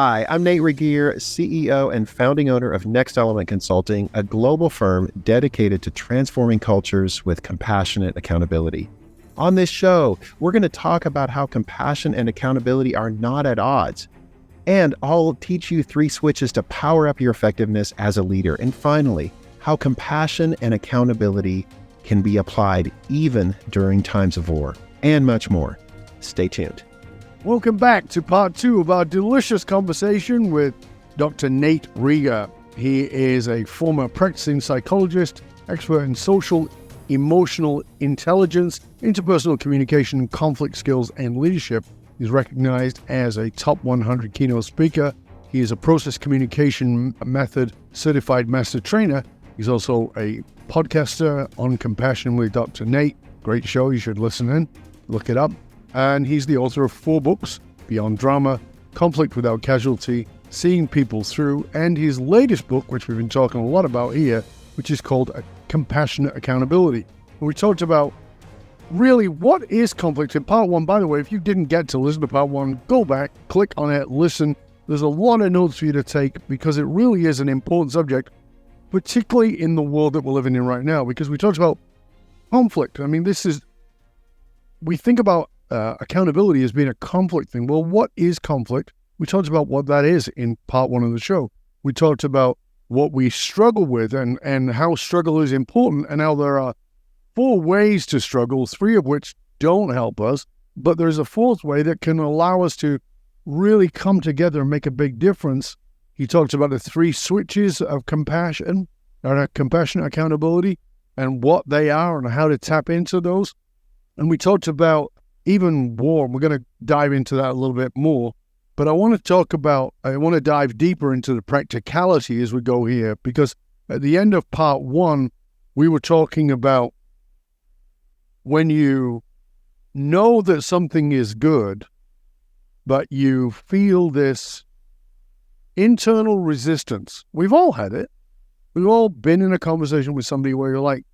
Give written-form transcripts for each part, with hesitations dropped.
Hi, I'm Nate Regier, CEO and founding owner of Next Element Consulting, a global firm dedicated to transforming cultures with compassionate accountability. On this show, we're going to talk about how compassion and accountability are not at odds. And I'll teach you 3 switches to power up your effectiveness as a leader. And finally, how compassion and accountability can be applied even during times of war, and much more. Stay tuned. Welcome back to part 2 of our delicious conversation with Dr. Nate Regier. He is a former practicing psychologist, expert in social, emotional intelligence, interpersonal communication, conflict skills, and leadership. He's recognized as a top 100 keynote speaker. He is a process communication method certified master trainer. He's also a podcaster on Compassion with Dr. Nate. Great show. You should listen in, look it up. And he's the author of 4 books, Beyond Drama, Conflict Without Casualty, Seeing People Through, and his latest book, which we've been talking a lot about here, which is called Compassionate Accountability. We talked about really what is conflict in part 1. By the way, if you didn't get to listen to part 1, go back, click on it, listen. There's a lot of notes for you to take because it really is an important subject, particularly in the world that we're living in right now, because we talked about conflict. I mean, we think about accountability as being a conflict thing. Well, what is conflict? We talked about what that is in part 1 of the show. We talked about what we struggle with and how struggle is important and how there are 4 ways to struggle, 3 of which don't help us, but there's a 4th way that can allow us to really come together and make a big difference. He talked about the 3 switches of compassion and compassionate accountability and what they are and how to tap into those. And we talked about even war. We're going to dive into that a little bit more, but I want to dive deeper into the practicality as we go here, because at the end of part 1, we were talking about when you know that something is good, but you feel this internal resistance. We've all had it. We've all been in a conversation with somebody where you're like,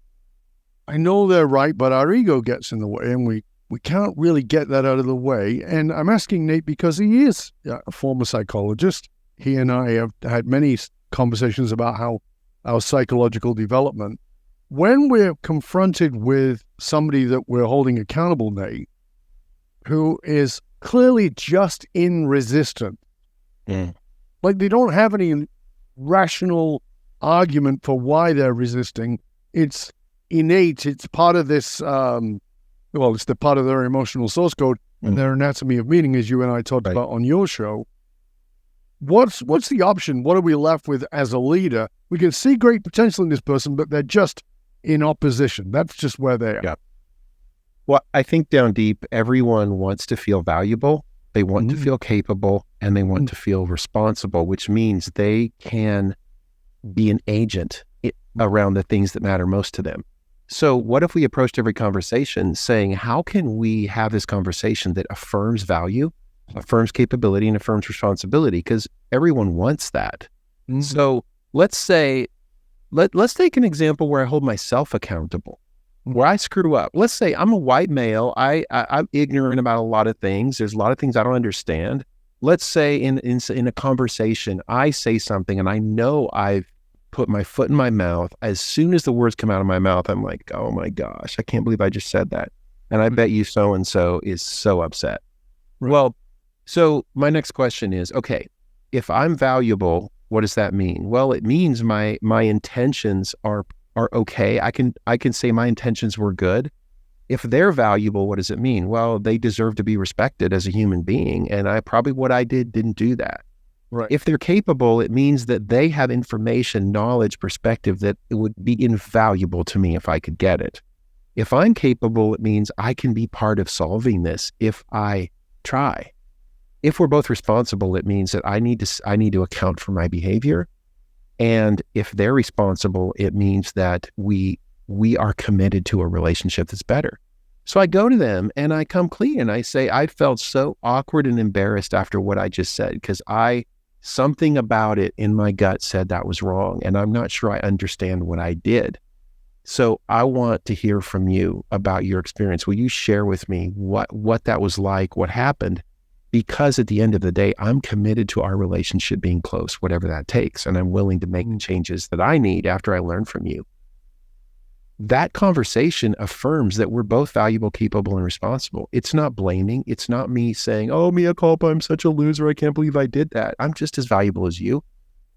I know they're right, but our ego gets in the way and we can't really get that out of the way. And I'm asking Nate because he is a former psychologist. He and I have had many conversations about how our psychological development. When we're confronted with somebody that we're holding accountable, Nate, who is clearly just in resistance, like they don't have any rational argument for why they're resisting. It's innate. It's part of this, it's the part of their emotional source code and their anatomy of meaning, as you and I talked about on your show. What's the option? What are we left with as a leader? We can see great potential in this person, but they're just in opposition. That's just where they are. Yeah. Well, I think down deep, everyone wants to feel valuable. They want to feel capable, and they want to feel responsible, which means they can be an agent around the things that matter most to them. So what if we approached every conversation saying, how can we have this conversation that affirms value, affirms capability, and affirms responsibility? Because everyone wants that. So let's say, let's take an example where I hold myself accountable, where I screw up. Let's say I'm a white male. I'm ignorant about a lot of things. There's a lot of things I don't understand. Let's say in a conversation, I say something and I know I've put my foot in my mouth. As soon as the words come out of my mouth, I'm like, oh my gosh, I can't believe I just said that. And I bet you so-and-so is so upset. Right. Well, so my next question is, okay, if I'm valuable, what does that mean? Well, it means my intentions are okay. I can say my intentions were good. If they're valuable, what does it mean? Well, they deserve to be respected as a human being. And what I did didn't do that. Right. If they're capable, it means that they have information, knowledge, perspective that it would be invaluable to me if I could get it. If I'm capable, it means I can be part of solving this if I try. If we're both responsible, it means that I need to account for my behavior. And if they're responsible, it means that we are committed to a relationship that's better. So I go to them and I come clean and I say, I felt so awkward and embarrassed after what I just said because something about it in my gut said that was wrong, and I'm not sure I understand what I did. So I want to hear from you about your experience. Will you share with me what that was like, what happened? because at the end of the day, I'm committed to our relationship being close, whatever that takes. And I'm willing to make the changes that I need after I learn from you. That conversation affirms that we're both valuable, capable, and responsible. It's not blaming. It's not me saying, oh, mea culpa, I'm such a loser. I can't believe I did that. I'm just as valuable as you.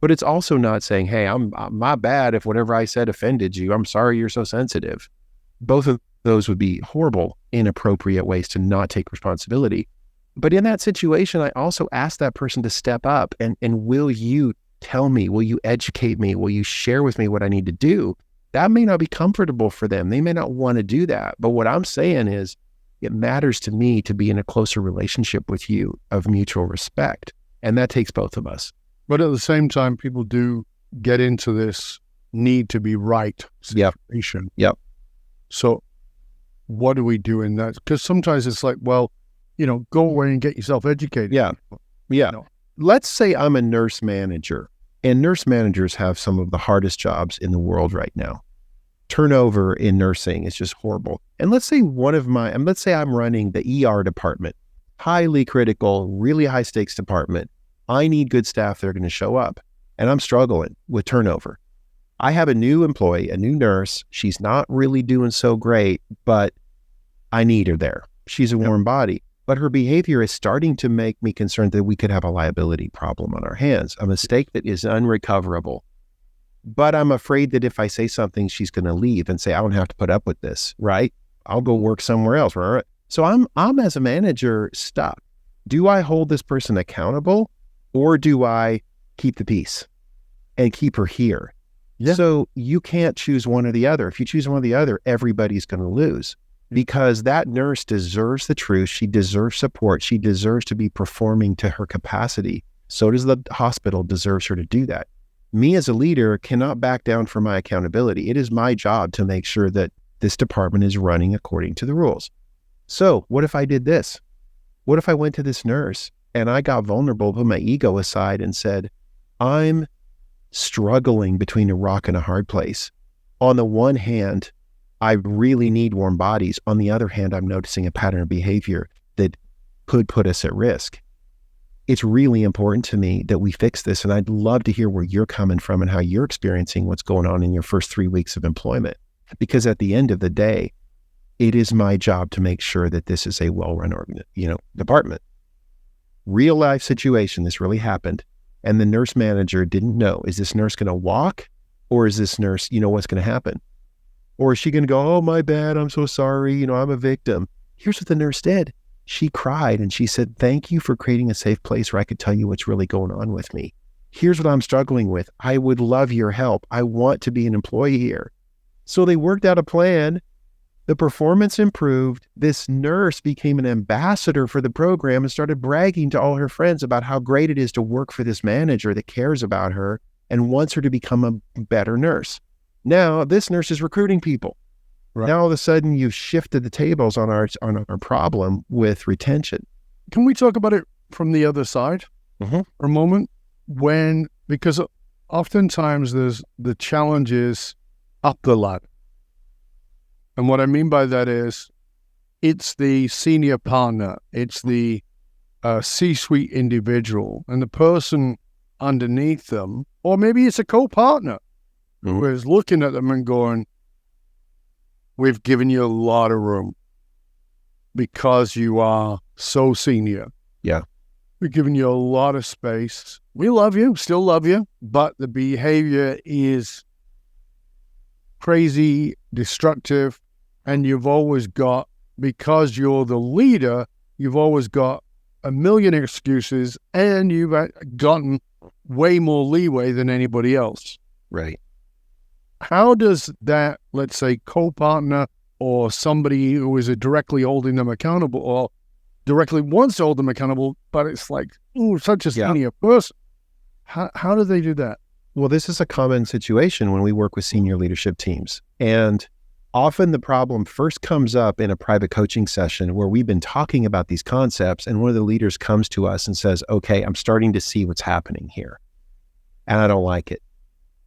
But it's also not saying, hey, I'm my bad if whatever I said offended you. I'm sorry you're so sensitive. Both of those would be horrible, inappropriate ways to not take responsibility. But in that situation, I also ask that person to step up and will you tell me, will you educate me, will you share with me what I need to do? That may not be comfortable for them. They may not want to do that. But what I'm saying is it matters to me to be in a closer relationship with you of mutual respect. And that takes both of us. But at the same time, people do get into this need to be right situation. Yep. So what do we do in that? Because sometimes it's like, well, go away and get yourself educated. Yeah. Let's say I'm a nurse manager, and nurse managers have some of the hardest jobs in the world right now. Turnover in nursing is just horrible. And let's say I'm running the ER department, highly critical, really high stakes department. I need good staff that are going to show up, and I'm struggling with turnover. I have a new employee, a new nurse. She's not really doing so great, but I need her there. She's a warm body, but her behavior is starting to make me concerned that we could have a liability problem on our hands, a mistake that is unrecoverable. But I'm afraid that if I say something, she's going to leave and say, I don't have to put up with this, right? I'll go work somewhere else. Right? So I'm as a manager stuck. Do I hold this person accountable, or do I keep the peace and keep her here? Yeah. So you can't choose one or the other. If you choose one or the other, everybody's going to lose, because that nurse deserves the truth. She deserves support. She deserves to be performing to her capacity. So does the hospital deserves her to do that. Me as a leader cannot back down from my accountability. It is my job to make sure that this department is running according to the rules. So what if I did this? What if I went to this nurse and I got vulnerable, put my ego aside and said, I'm struggling between a rock and a hard place. On the one hand, I really need warm bodies. On the other hand, I'm noticing a pattern of behavior that could put us at risk. It's really important to me that we fix this. And I'd love to hear where you're coming from and how you're experiencing what's going on in your first 3 weeks of employment. Because at the end of the day, it is my job to make sure that this is a well-run department. Real life situation, this really happened. And the nurse manager didn't know, is this nurse going to walk, or is this nurse, what's going to happen? Or is she going to go, oh, my bad, I'm so sorry, I'm a victim. Here's what the nurse did. She cried and she said, thank you for creating a safe place where I could tell you what's really going on with me. Here's what I'm struggling with. I would love your help. I want to be an employee here. So they worked out a plan. The performance improved. This nurse became an ambassador for the program and started bragging to all her friends about how great it is to work for this manager that cares about her and wants her to become a better nurse. Now, this nurse is recruiting people. Right. Now, all of a sudden, you've shifted the tables on our problem with retention. Can we talk about it from the other side for a moment? Because oftentimes the challenge is up the ladder. And what I mean by that is it's the senior partner, it's the C-suite individual, and the person underneath them, or maybe it's a co-partner who is looking at them and going, we've given you a lot of room because you are so senior. Yeah. We've given you a lot of space. We love you, still love you, but the behavior is crazy, destructive, and you've always got, because you're the leader, you've always got a million excuses, and you've gotten way more leeway than anybody else. Right. How does that, let's say, co-partner or somebody who is directly holding them accountable or directly wants to hold them accountable, but it's like, such a senior person. How do they do that? Well, this is a common situation when we work with senior leadership teams. And often the problem first comes up in a private coaching session where we've been talking about these concepts, and one of the leaders comes to us and says, okay, I'm starting to see what's happening here, and I don't like it.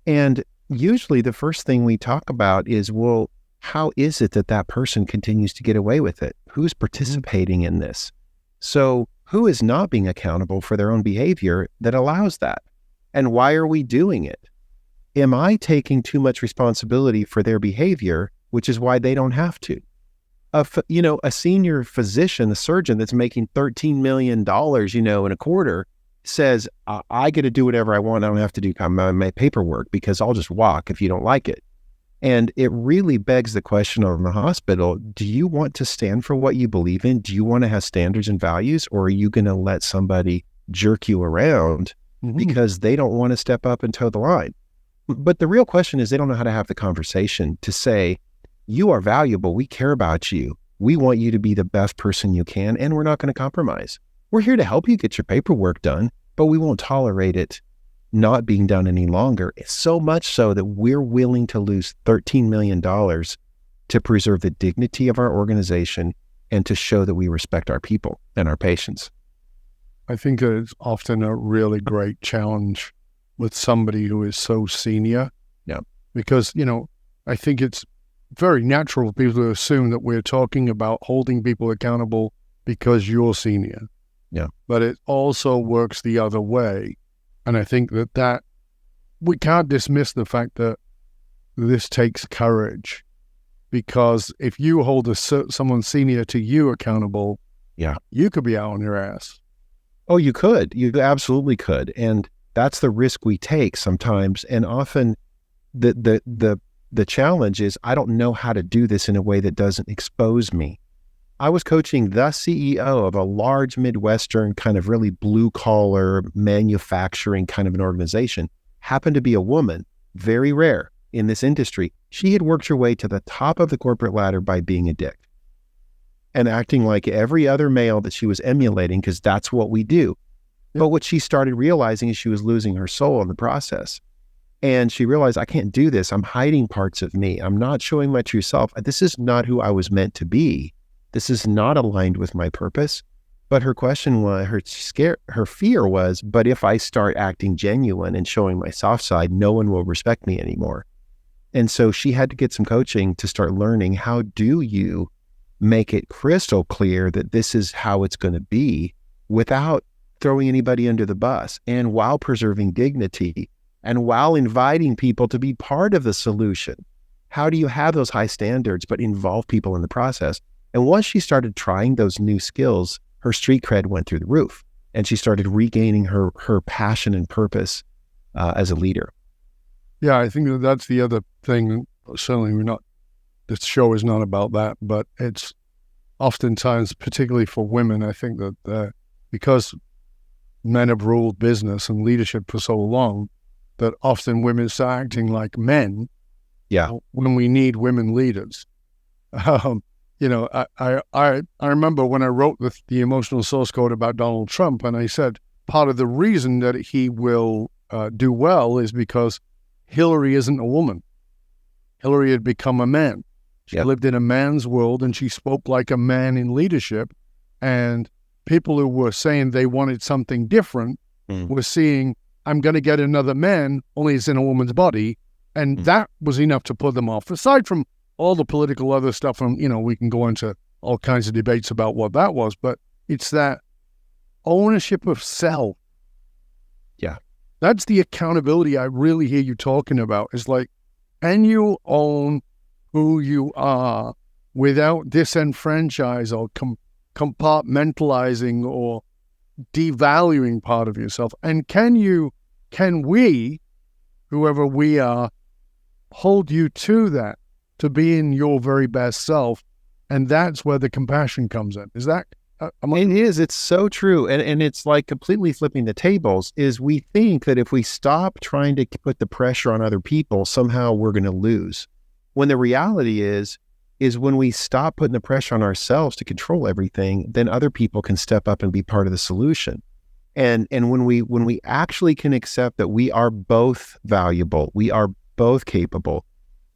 And usually the first thing we talk about is, well, how is it that that person continues to get away with it? Who's participating in this? So who is not being accountable for their own behavior that allows that? And why are we doing it? Am I taking too much responsibility for their behavior, which is why they don't have to? A senior physician, a surgeon that's making $13 million, in a quarter says, I get to do whatever I want. I don't have to do my paperwork because I'll just walk if you don't like it. And it really begs the question of the hospital, do you want to stand for what you believe in? Do you want to have standards and values, or are you going to let somebody jerk you around because they don't want to step up and toe the line? But the real question is they don't know how to have the conversation to say, you are valuable. We care about you. We want you to be the best person you can, and we're not going to compromise. We're here to help you get your paperwork done, but we won't tolerate it not being done any longer. It's so much so that we're willing to lose $13 million to preserve the dignity of our organization and to show that we respect our people and our patients. I think it's often a really great challenge with somebody who is so senior. Yeah. Because, I think it's very natural for people to assume that we're talking about holding people accountable because you're senior. Yeah. But it also works the other way. And I think that we can't dismiss the fact that this takes courage, because if you hold someone senior to you accountable, you could be out on your ass. Oh, you could. You absolutely could. And that's the risk we take sometimes. And often the challenge is I don't know how to do this in a way that doesn't expose me. I was coaching the CEO of a large Midwestern kind of really blue collar manufacturing kind of an organization, happened to be a woman, very rare in this industry. She had worked her way to the top of the corporate ladder by being a dick and acting like every other male that she was emulating, because that's what we do. But what she started realizing is she was losing her soul in the process. And she realized, I can't do this. I'm hiding parts of me. I'm not showing my true self. This is not who I was meant to be. This is not aligned with my purpose. But her question was, her fear was, but if I start acting genuine and showing my soft side, no one will respect me anymore. And so she had to get some coaching to start learning, how do you make it crystal clear that this is how it's going to be without throwing anybody under the bus, and while preserving dignity, and while inviting people to be part of the solution? How do you have those high standards but involve people in the process? And once she started trying those new skills, her street cred went through the roof, and she started regaining her passion and purpose as a leader. Yeah, I think that's the other thing. Certainly this show is not about that, but it's oftentimes, particularly for women, I think that because men have ruled business and leadership for so long, that often women start acting like men. Yeah. When we need women leaders. I remember when I wrote the emotional source code about Donald Trump, and I said part of the reason that he will do well is because Hillary isn't a woman. Hillary had become a man. She lived in a man's world, and she spoke like a man in leadership. And people who were saying they wanted something different were seeing, I'm going to get another man, only it's in a woman's body. And that was enough to put them off. Aside from all the political other stuff, and we can go into all kinds of debates about what that was, but it's that ownership of self. Yeah. That's the accountability I really hear you talking about. It's like, can you own who you are without disenfranchise or compartmentalizing or devaluing part of yourself? And can we, whoever we are, hold you to that, to being your very best self? And that's where the compassion comes in. Is that? It is. It's so true. And it's like completely flipping the tables. Is we think that if we stop trying to put the pressure on other people, somehow we're going to lose. When the reality is when we stop putting the pressure on ourselves to control everything, then other people can step up and be part of the solution. And when we actually can accept that we are both valuable, we are both capable.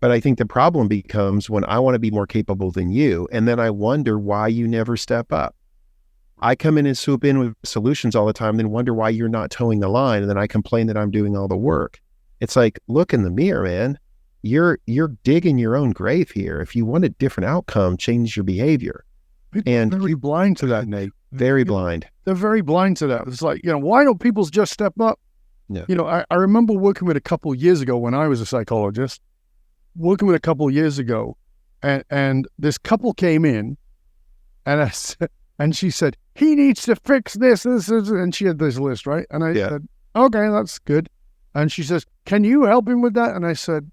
But I think the problem becomes when I want to be more capable than you, and then I wonder why you never step up. I come in and swoop in with solutions all the time, then wonder why you're not towing the line, and then I complain that I'm doing all the work. It's like, look in the mirror, man. You're digging your own grave here. If you want a different outcome, change your behavior. People are very blind to that, Nate. Very blind. They're very blind to that. It's like, why don't people just step up? Yeah. I remember working with a couple of years ago when I was a psychologist, and this couple came in, and she said, he needs to fix this, and she had this list, right? And I said, okay, that's good. And she says, can you help him with that? And I said,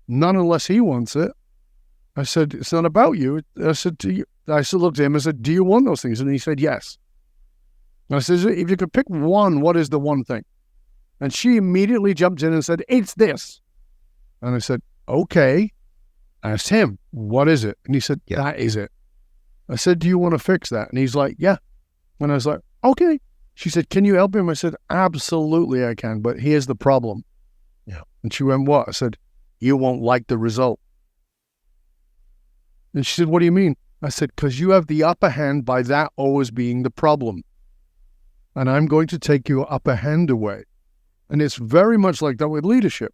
none unless he wants it. I said, it's not about you. I said, looked at him and said, do you want those things? And he said, yes. And I said, if you could pick one, what is the one thing? And she immediately jumped in and said, it's this. And I said, okay. I asked him, what is it? And he said, that is it. I said, do you want to fix that? And he's like, yeah. And I was like, okay. She said, can you help him? I said, absolutely I can, but here's the problem. Yeah. And she went, what? I said, you won't like the result. And she said, what do you mean? I said, because you have the upper hand by that always being the problem. And I'm going to take your upper hand away. And it's very much like that with leadership.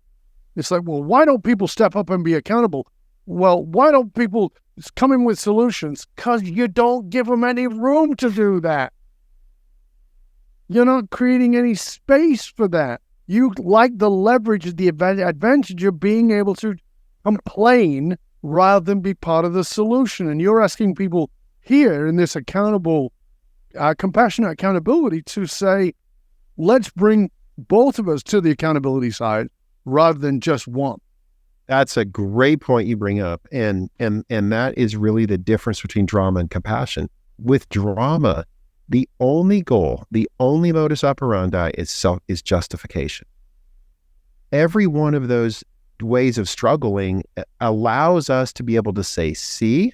It's like, well, why don't people step up and be accountable? Well, why don't people come in with solutions? Because you don't give them any room to do that. You're not creating any space for that. You like the leverage, the advantage of being able to complain rather than be part of the solution. And you're asking people here in this compassionate accountability to say, let's bring both of us to the accountability side rather than just one. That's a great point you bring up. And that is really the difference between drama and compassion. With drama, the only goal, the only modus operandi is justification. Every one of those ways of struggling allows us to be able to say, see,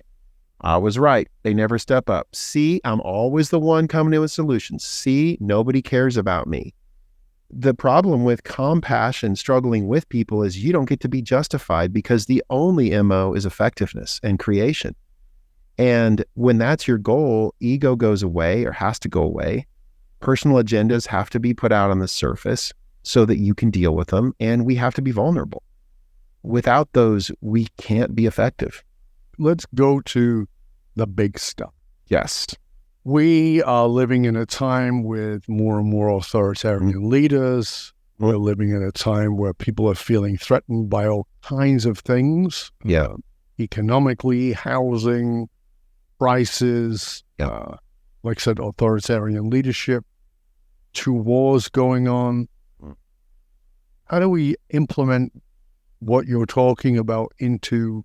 I was right. They never step up. See, I'm always the one coming in with solutions. See, nobody cares about me. The problem with compassion struggling with people is you don't get to be justified because the only MO is effectiveness and creation. And when that's your goal, ego goes away or has to go away. Personal agendas have to be put out on the surface so that you can deal with them. And we have to be vulnerable. Without those, we can't be effective. Let's go to the big stuff. Yes. We are living in a time with more and more authoritarian leaders. We're living in a time where people are feeling threatened by all kinds of things. Yeah. Economically, housing, prices, like I said, authoritarian leadership, 2 wars going on. How do we implement what you're talking about into,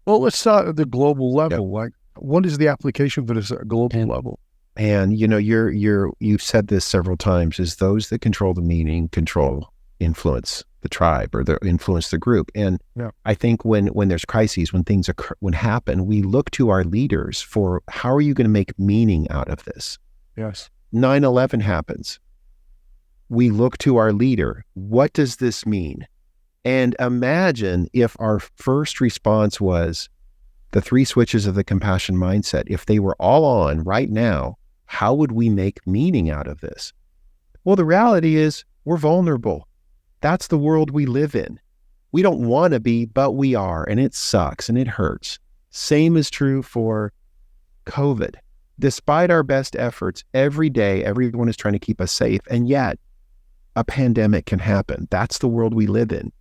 well, let's start at the global level. Like, what is the application for this at a global level? And you've said this several times, is those that control the meaning influence the tribe or influence the group. And I think when there's crises, when things happen, we look to our leaders for how are you going to make meaning out of this? Yes. 9/11 happens. We look to our leader. What does this mean? And imagine if our first response was the 3 switches of the compassion mindset. If they were all on right now, how would we make meaning out of this? Well, the reality is we're vulnerable. That's the world we live in. We don't want to be, but we are, and it sucks and it hurts. Same is true for COVID. Despite our best efforts, every day, everyone is trying to keep us safe, and yet a pandemic can happen. That's the world we live in.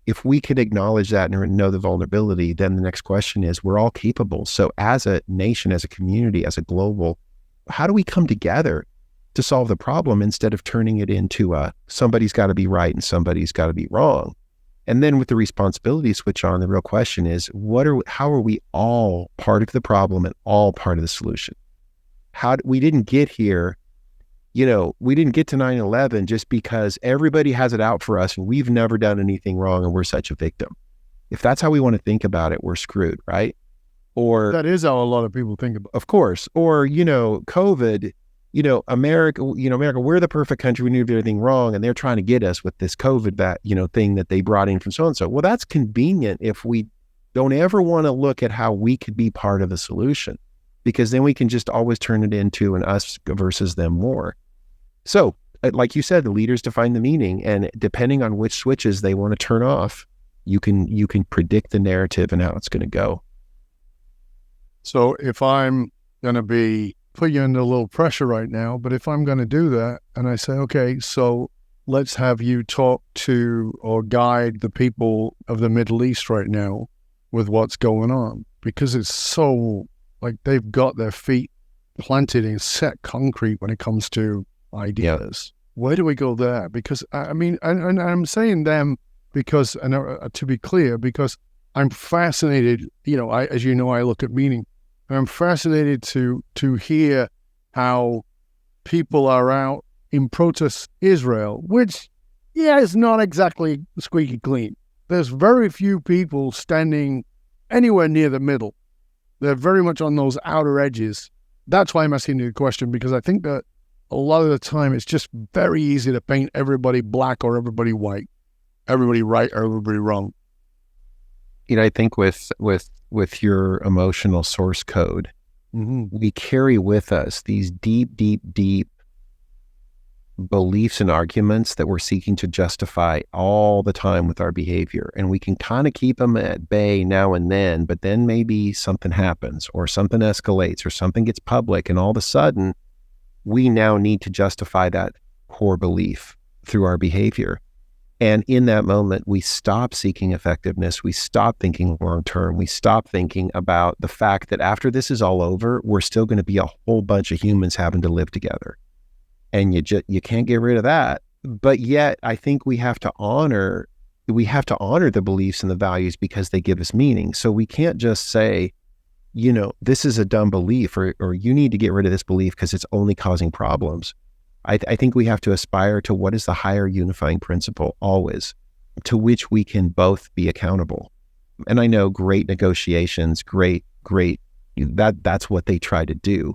If we could acknowledge that and know the vulnerability, then the next question is, we're all capable. So as a nation, as a community, as a global, how do we come together to solve the problem instead of turning it into somebody's got to be right and somebody's got to be wrong? And then with the responsibility switch on, the real question is, how are we all part of the problem and all part of the solution? We didn't get here. We didn't get to 9/11 just because everybody has it out for us and we've never done anything wrong and we're such a victim. If that's how we want to think about it, we're screwed, right? Or that is how a lot of people think about it. Of course. Or, COVID, America, we're the perfect country. We knew everything wrong. And they're trying to get us with this COVID, thing that they brought in from so-and-so. Well, that's convenient if we don't ever want to look at how we could be part of the solution, because then we can just always turn it into an us versus them war. So, like you said, the leaders define the meaning, and depending on which switches they want to turn off, you can predict the narrative and how it's going to go. So if I'm going to be put you under a little pressure right now, but if I'm going to do that and I say, okay, so let's have you talk to or guide the people of the Middle East right now with what's going on, because it's so like they've got their feet planted in set concrete when it comes to ideas. Where do we go there? Because I mean, and I'm saying them because, and to be clear, because I'm fascinated, as you know, I look at meaning. I'm fascinated to hear how people are out in protest Israel, which, is not exactly squeaky clean. There's very few people standing anywhere near the middle. They're very much on those outer edges. That's why I'm asking you the question, because I think that a lot of the time it's just very easy to paint everybody black or everybody white, everybody right or everybody wrong. I think with your emotional source code, we carry with us these deep, deep, deep beliefs and arguments that we're seeking to justify all the time with our behavior. And we can kind of keep them at bay now and then, but then maybe something happens or something escalates or something gets public, and all of a sudden we now need to justify that core belief through our behavior. And in that moment, we stop seeking effectiveness. We stop thinking long-term. We stop thinking about the fact that after this is all over, we're still going to be a whole bunch of humans having to live together. And you can't get rid of that. But yet, I think we have to honor the beliefs and the values because they give us meaning. So we can't just say, this is a dumb belief, or you need to get rid of this belief because it's only causing problems. I think we have to aspire to what is the higher unifying principle always, to which we can both be accountable. And I know great negotiations, great, that's what they try to do.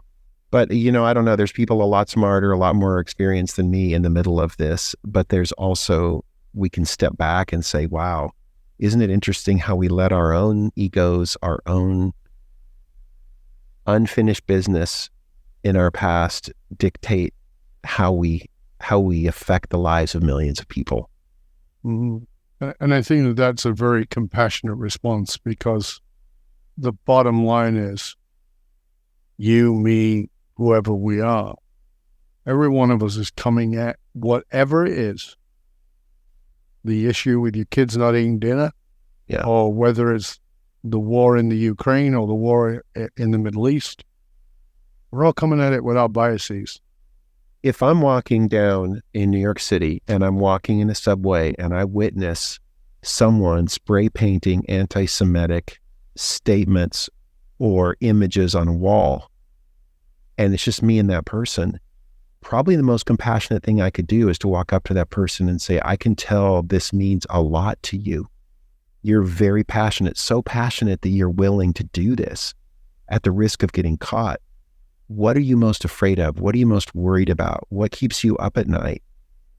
But, I don't know, there's people a lot smarter, a lot more experienced than me in the middle of this, but there's also, we can step back and say, wow, isn't it interesting how we let our own egos, our own unfinished business in our past dictate how we affect the lives of millions of people. Mm-hmm. And I think that's a very compassionate response, because the bottom line is you, me, whoever we are, every one of us is coming at whatever it is, the issue with your kids not eating dinner, or whether it's the war in the Ukraine or the war in the Middle East. We're all coming at it with our biases. If I'm walking down in New York City and I'm walking in a subway and I witness someone spray painting anti-Semitic statements or images on a wall, and it's just me and that person, probably the most compassionate thing I could do is to walk up to that person and say, I can tell this means a lot to you. You're very passionate, so passionate that you're willing to do this at the risk of getting caught. What are you most afraid of? What are you most worried about? What keeps you up at night?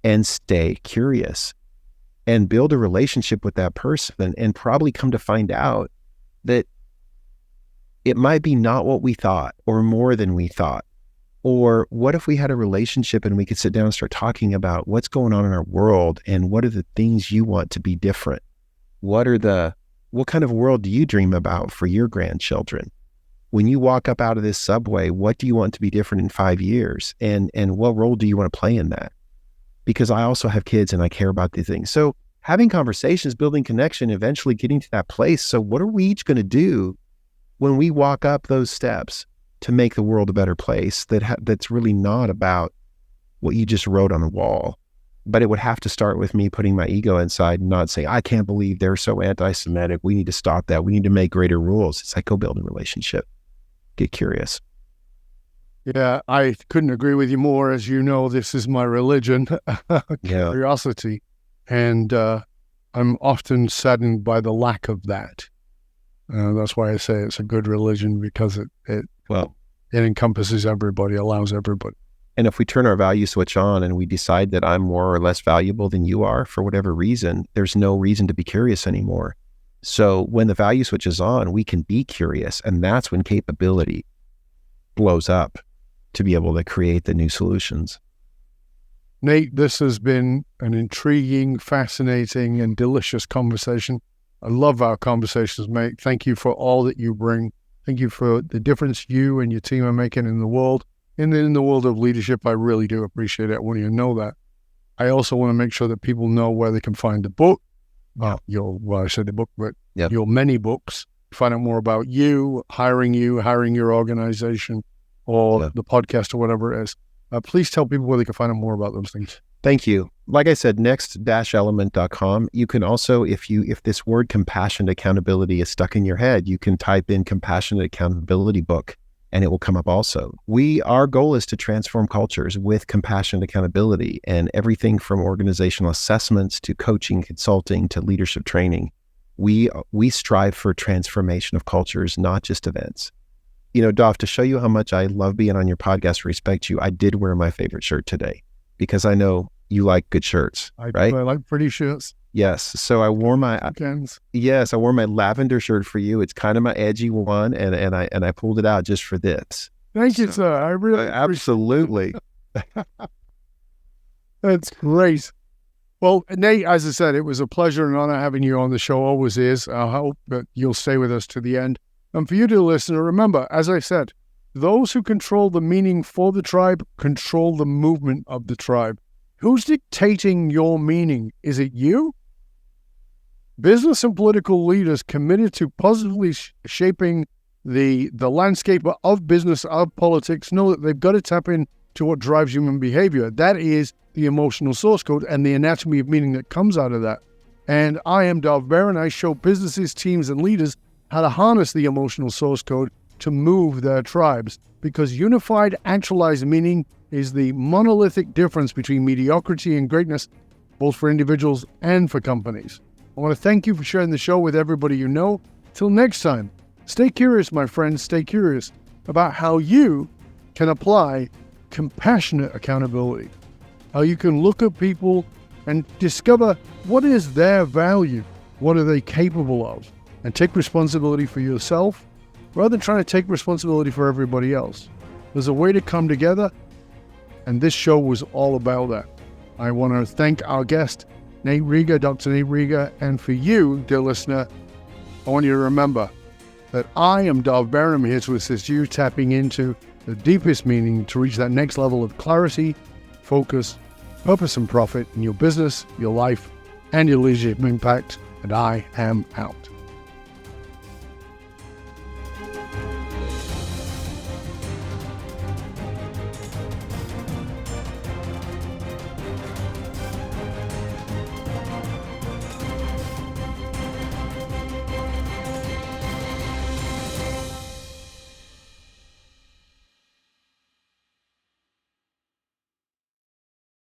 And stay curious and build a relationship with that person, and probably come to find out that it might be not what we thought or more than we thought. Or what if we had a relationship and we could sit down and start talking about what's going on in our world and what are the things you want to be different? What kind of world do you dream about for your grandchildren? When you walk up out of this subway, what do you want to be different in 5 years? And what role do you want to play in that? Because I also have kids and I care about these things. So having conversations, building connection, eventually getting to that place. So what are we each going to do when we walk up those steps to make the world a better place that's really not about what you just wrote on the wall? But it would have to start with me putting my ego inside and not saying, I can't believe they're so anti-Semitic. We need to stop that. We need to make greater rules. It's like, go build a relationship. Get curious. Yeah, I couldn't agree with you more. As you know, this is my religion, curiosity. And I'm often saddened by the lack of that. That's why I say it's a good religion, because it encompasses everybody, allows everybody. And if we turn our value switch on and we decide that I'm more or less valuable than you are for whatever reason, there's no reason to be curious anymore. So when the value switch is on, we can be curious, and that's when capability blows up to be able to create the new solutions. Nate, this has been an intriguing, fascinating, and delicious conversation. I love our conversations, mate. Thank you for all that you bring. Thank you for the difference you and your team are making in the world. in the world of leadership, I really do appreciate it. I want you to know that. I also want to make sure that people know where they can find the book. I said the book, but your many books. Find out more about you, hiring your organization, or the podcast or whatever it is. Please tell people where they can find out more about those things. Thank you. Like I said, next-element.com. You can also, if this word compassionate accountability is stuck in your head, you can type in compassionate accountability book and it will come up also. Our goal is to transform cultures with compassionate accountability, and everything from organizational assessments to coaching, consulting to leadership training. We strive for transformation of cultures, not just events. Dov, to show you how much I love being on your podcast, respect you, I did wear my favorite shirt today because I know you like good shirts, right? I like pretty shirts. Yes. So I wore my lavender shirt for you. It's kind of my edgy one, and I pulled it out just for this. Thank you, sir. I really absolutely. That's great. Well, Nate, as I said, it was a pleasure and honor having you on the show. Always is. I hope that you'll stay with us to the end. And for you, dear listener, remember, as I said, those who control the meaning for the tribe control the movement of the tribe. Who's dictating your meaning? Is it you? Business and political leaders committed to positively shaping the landscape of business, of politics, know that they've got to tap into what drives human behavior. That is the emotional source code and the anatomy of meaning that comes out of that. And I am Dov Baron. I show businesses, teams, and leaders how to harness the emotional source code to move their tribes, because unified, actualized meaning is the monolithic difference between mediocrity and greatness, both for individuals and for companies. I want to thank you for sharing the show with everybody you know. Till next time, stay curious, my friends. Stay curious about how you can apply compassionate accountability, how you can look at people and discover what is their value, what are they capable of, and take responsibility for yourself rather than trying to take responsibility for everybody else. There's a way to come together, and this show was all about that. I want to thank our guest, Nate Regier, Dr. Nate Regier, and for you, dear listener, I want you to remember that I am Dov Baron. I'm here to assist you tapping into the deepest meaning to reach that next level of clarity, focus, purpose, and profit in your business, your life, and your leadership impact. And I am out.